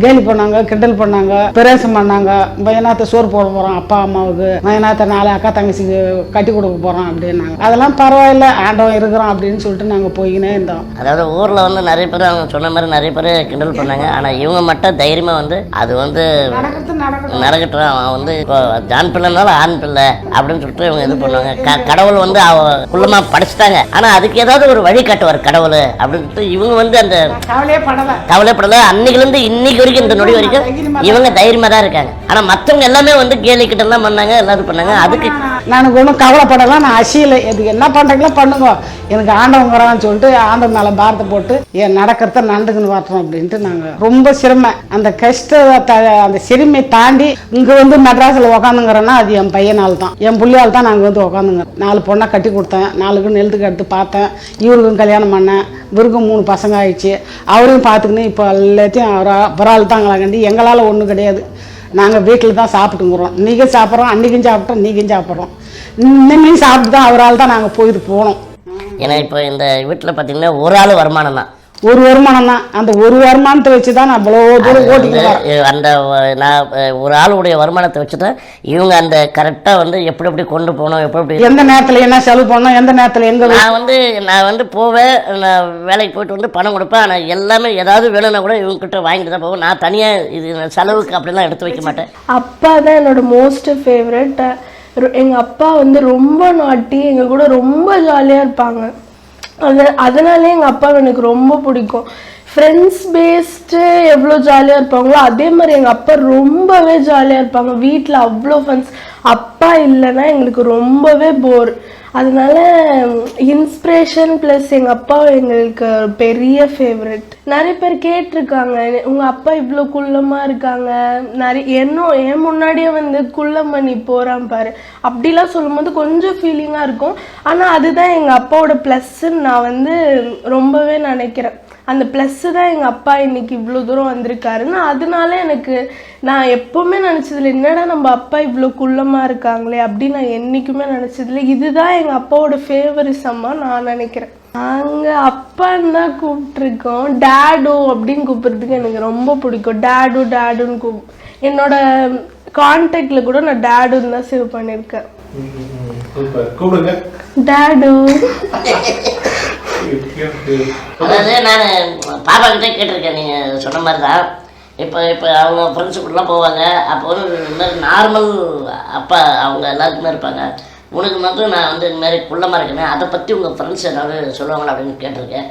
கேலி பண்ணாங்க, கிண்டல் பண்ணாங்க, பிரேசம் பண்ணாங்க. பையனாத்த சோறு போட போறோம் அப்பா அம்மாவுக்கு, பையனாத்த 4 அக்கா தங்கச்சிக்கு கட்டி கொடுக்க போறோம் அப்படின்னாங்க. அதெல்லாம் பரவாயில்ல, ஆண்டவன் இருக்கிறோம் அப்படின்னு சொல்லிட்டு நாங்கள் போய்கினே இருந்தோம். அதாவது ஊரில் வந்து நிறைய பேர் அவங்க சொன்ன மாதிரி நிறைய பேர் கிண்டல் பண்ணாங்க. ஆனால் இவங்க மட்டும் தைரியமாக வந்து அது வந்து நடக்கட்டும், அவன் வந்து இப்போ ஜான் பிள்ளைனாலும் ஆண் பிள்ளை அப்படின்னு சொல்லிட்டு இவங்க இது பண்ணுவாங்க. கடவுள் வந்து அவ குள்ளமாக படிச்சுட்டாங்க, ஆனால் அதுக்கு ஏதாவது ஒரு வழி காட்டுவார் கடவுள் அப்படின்னு சொல்லிட்டு இவங்க வந்து அந்த கவலைப்படலை. அன்னைக்குலேருந்து இன்னைக்கு வரைக்கும் இந்த நொடி வரைக்கும் இவங்க தைரியமா தான் இருக்காங்க. ஆனா மற்றவங்க எல்லாமே வந்து கேலி கிட்ட எல்லாம் பண்ணாங்க, எல்லாரும் பண்ணாங்க. அதுக்கு நான் ஒன்றும் கவலைப்படலாம், நான் அசியலை. எதுக்கு என்ன பண்றீங்களோ பண்ணுங்க, எனக்கு ஆண்டவங்கிறான்னு சொல்லிட்டு ஆண்டவன் மேல பாரத்தை போட்டு என் நடக்கிறத நண்டுக்குன்னு வாட்டுறோம் அப்படின்ட்டு நாங்கள் ரொம்ப சிரமம். அந்த கஷ்டத்தை அந்த சிறுமை தாண்டி இங்கே வந்து மெட்ராஸில் உக்காந்துங்கிறேன்னா அது என் பையனால் தான், என் பிள்ளையால் தான் நாங்கள் வந்து உக்காந்துங்க. 4 பொண்ணை கட்டி கொடுத்தேன், 4க்கு நெல்லுக்கு எடுத்து பார்த்தேன், இவருக்கும் கல்யாணம் பண்ணேன், இவருக்கும் 3 பசங்க ஆயிடுச்சு. அவரையும் பார்த்துக்கின்னு இப்போ எல்லாத்தையும் அவரால் தாங்களா கண்டி எங்களால் ஒன்றும் கிடையாது. நாங்கள் வீட்டில் தான் சாப்பிட்டுங்கிறோம். இன்றைக்கும் சாப்பிட்றோம், அன்றைக்கும் சாப்பிட்டோம், இன்றைக்கும் சாப்பிட்றோம். இன்னும் சாப்பிட்டு தான் அவரால் தான் நாங்கள் போயிட்டு போனோம். ஏன்னா இப்போ இந்த வீட்டில் பார்த்தீங்கன்னா ஒரு ஆள் வருமானம் தான், ஒரு வருமானம் தான். அந்த ஒரு வருமானத்தை வச்சு தான் நான் இவ்வளோ தூரம் ஓட்டிக்கிறேன். அந்த நான் ஒரு ஆளுடைய வருமானத்தை வச்சு தான் இவங்க அந்த கரெக்டாக வந்து எப்படி எப்படி கொண்டு போகணும், எப்படி எந்த நேரத்தில் என்ன செலவு பண்ணணும், எந்த நேரத்தில் எங்கே. நான் வந்து போவேன், நான் வேலைக்கு போயிட்டு வந்து பணம் கொடுப்பேன். ஆனால் எல்லாமே ஏதாவது வேணும்னா கூட இவங்ககிட்ட வாங்கிட்டு தான் போவேன். நான் தனியாக இது செலவுக்கு அப்படிலாம் எடுத்து வைக்க மாட்டேன். அப்பா தான் என்னோட மோஸ்ட் ஃபேவரட். எங்கள் அப்பா வந்து ரொம்ப நாட்டி, எங்கள் கூட ரொம்ப ஜாலியாக இருப்பாங்க. அதனாலே எங்கள் அப்பா எனக்கு ரொம்ப பிடிக்கும். ஃப்ரெண்ட்ஸ் பேஸ்டு எவ்வளோ ஜாலியாக இருப்பாங்களோ அதே மாதிரி எங்கள் அப்பா ரொம்பவே ஜாலியாக இருப்பாங்க. வீட்டில் அவ்வளோ ஃப்ரெண்ட்ஸ். அப்பா இல்லைன்னா எங்களுக்கு ரொம்பவே போர். அதனால இன்ஸ்பிரேஷன் ப்ளஸ் எங்கள் அப்பா எங்களுக்கு பெரிய ஃபேவரட். நிறைய பேர் கேட்டிருக்காங்க, உங்கள் அப்பா இவ்வளோ குள்ளமாக இருக்காங்க, என் முன்னாடியே வந்து குள்ளம் பண்ணி போகிறான் பாரு அப்படிலாம் சொல்லும்போது கொஞ்சம் ஃபீலிங்காக இருக்கும். ஆனால் அதுதான் எங்கள் அப்பாவோட ப்ளஸ்ன்னு நான் வந்து ரொம்பவே நினைக்கிறேன். அந்த ப்ளஸ்ஸு தான் எங்கள் அப்பா இன்னைக்கு இவ்வளோ தூரம் வந்திருக்காருன்னு. அதனால எனக்கு நான் எப்போவுமே நினச்சதில்ல, என்னடா நம்ம அப்பா இவ்வளோ குள்ளமாக இருக்காங்களே அப்படின்னு நான் என்றைக்குமே நினச்சதில்ல. இதுதான் எங்கள் அப்பாவோட ஃபேவரிசமாக நான் நினைக்கிறேன். நாங்கள் அப்பான்னு தான் கூப்பிட்ருக்கோம். டேடு அப்படின்னு கூப்பிட்றதுக்கு எனக்கு ரொம்ப பிடிக்கும். டேடுன்னு என்னோட கான்டாக்டில் கூட நான் டேடுன்னு தான் சேவ் பண்ணியிருக்கேன். டேடு. அதாவது நான் பாப்பா கிட்டே கேட்டிருக்கேன், நீங்கள் சொன்ன மாதிரி தான். இப்போ அவங்க ஃப்ரெண்ட்ஸு கூடலாம் போவாங்க, அப்போ வந்து இந்த மாதிரி நார்மல் அப்பா அவங்க எல்லாருக்குமே இருப்பாங்க. உனக்கு மட்டும் நான் வந்து இந்த மாதிரி குள்ளமாக இருக்கேன், அதை பற்றி உங்கள் ஃப்ரெண்ட்ஸ் ஏதாவது சொல்லுவாங்களா அப்படின்னு கேட்டிருக்கேன்.